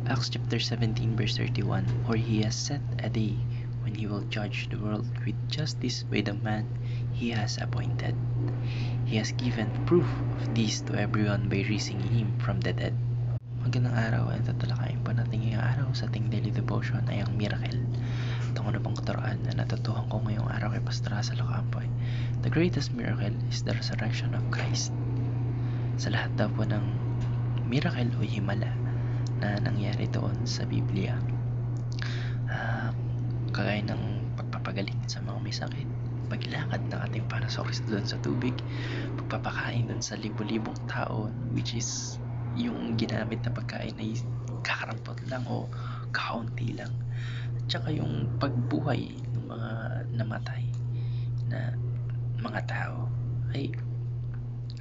Acts chapter 17 verse 31, "For he has set a day when he will judge the world with justice by the man he has appointed. He has given proof of this to everyone by raising him from the dead." Magandang araw, at tatalakayin po natin ngayong araw sa ating daily devotion ay ang miracle. Ito ko na pong katuroan na natutuhan ko ngayong araw kay Pastor Russell Ocampo. The greatest miracle is the resurrection of Christ. Sa lahat daw po ng miracle o himala na nangyari doon sa Biblia, kagaya ng pagpapagaling sa mga may sakit, paglakad ng ating Panginoon doon sa tubig, pagpapakain doon sa libo-libong tao, which is yung ginamit na pagkain ay kakarampot lang o kakaunti lang, at saka yung pagbuhay ng mga namatay na mga tao, ay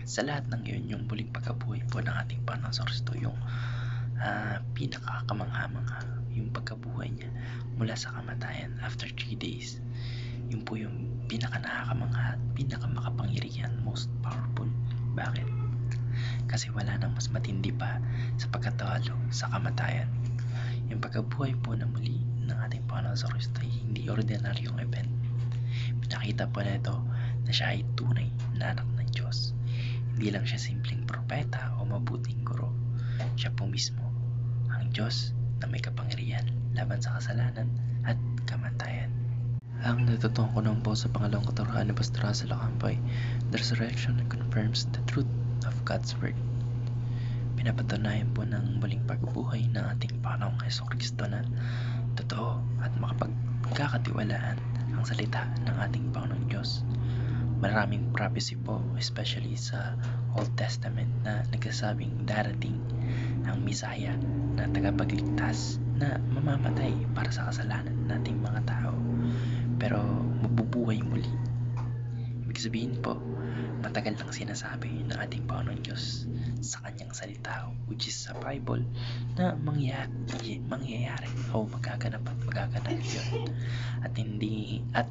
sa lahat ng yun, yung muling pagkabuhay po ng ating Panginoon Kristo, yung pinakakamangha-mangha, yung pagkabuhay niya mula sa kamatayan after 3 days. Yun po yung pinaka-nakakamangha at pinaka-makapangyarihan, most powerful. Bakit? Kasi wala nang mas matindi pa sa pagkatalo sa kamatayan. Yung pagkabuhay po na muli ng ating Panginoon Kristo ay hindi ordinaryong event. Pinakita po na ito na siya ay tunay na anak ng Diyos. Hindi lang siya simpleng propeta o mabuting guro. Siya po mismo ang Diyos na may kapangyarihan laban sa kasalanan at kamatayan. Ang natutuhan ko naman po sa pangalawang katuruan ni Pastor Russell Ocampo ay the resurrection confirms the truth of God's word. Pinapatunayan po ng muling pagbubuhay ng ating Panginoong Jesucristo na totoo at makapagkakatiwalaan ang salita ng ating Panginoong Diyos. Maraming prophecy po, especially sa Old Testament, na nagsasabing darating ang Messiah na tagapagligtas na mamamatay para sa kasalanan nating mga tao, pero mabubuhay muli. Ibig sabihin po, matagal lang sinasabi ng ating Panginoon Diyos sa kanyang salita, which is sa Bible, na mangyayari o magaganap yun. At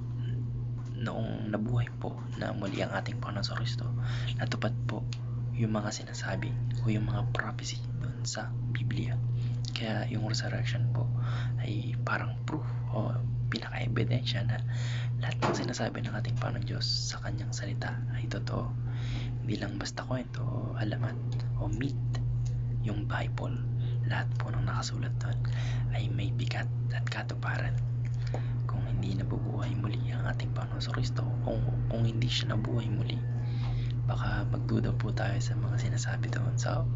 noong nabuhay po na muli ang ating Panginoon Kristo, natupad po yung mga sinasabi o yung mga prophecy doon sa Biblia. Kaya yung resurrection po ay parang proof o pinaka-ebidensya na lahat ng sinasabi ng ating Panginoon Diyos sa kanyang salita ay totoo. Hindi lang basta kwento o alamat o myth. Yung Bible, lahat po ng nakasulat doon ay may bigat at katuparan. Kung hindi nabubuhay muli ang ating Panginoon Kristo, kung hindi siya nabuhay muli, baka magduda po tayo sa mga sinasabi doon sa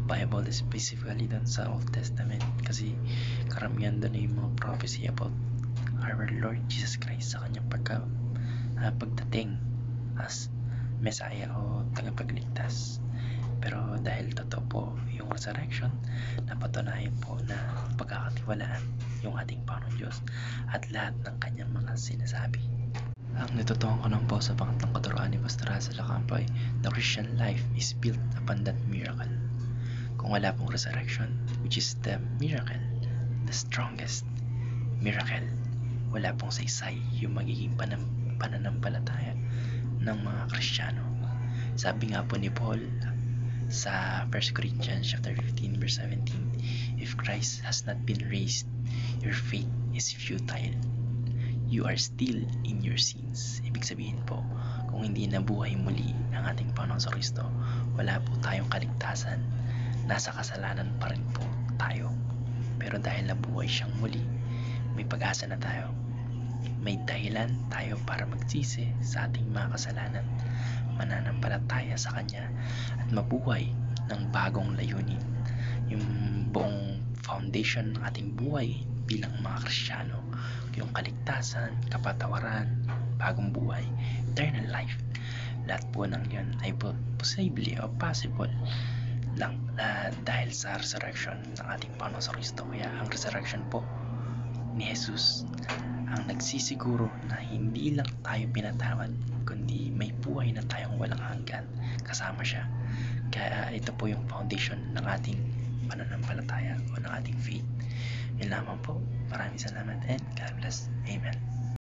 Bible, specifically doon sa Old Testament, kasi karamihan doon ay mga prophecy about our Lord Jesus Christ sa kanyang pagdating as Messiah o tagapagligtas. Pero dahil totoo po yung resurrection, napatunayan po na pagkakatiwalaan yung ating Panginoon Diyos at lahat ng kanyang mga sinasabi. Ang natutuhan ko lang po sa pangatlong katuruan ni Pastor Russell Ocampo ay the Christian life is built upon that miracle. Kung wala pong resurrection, which is the miracle, the strongest miracle, wala pong saysay yung magiging pananampalataya ng mga Kristiyano. Sabi nga po ni Paul sa 1 Corinthians chapter 15 verse 17, "If Christ has not been raised, your faith is futile. You are still in your sins." Ibig sabihin po, kung hindi nabuhay muli ang ating Panginoon Kristo, wala po tayong kaligtasan. Nasa kasalanan pa rin po tayo. Pero dahil nabuhay siyang muli, may pag-asa na tayo. May dahilan tayo para magsisi sa ating mga kasalanan, mananampalataya sa Kanya, at mabuhay ng bagong layunin. Yung buong foundation ng ating buhay bilang mga Kristiyano, yung kaligtasan, kapatawaran, bagong buhay, eternal life. Lahat po ng yun ay posible o possible lang dahil sa resurrection ng ating Panginoon Kristo. Kaya ang resurrection po ni Jesus ang nagsisiguro na hindi lang tayo pinatawad, kundi may buhay na tayong walang hanggan kasama siya. Kaya ito po yung foundation ng ating pananampalataya o ng ating faith. Yun lamang po. Maraming salamat and God bless. Amen.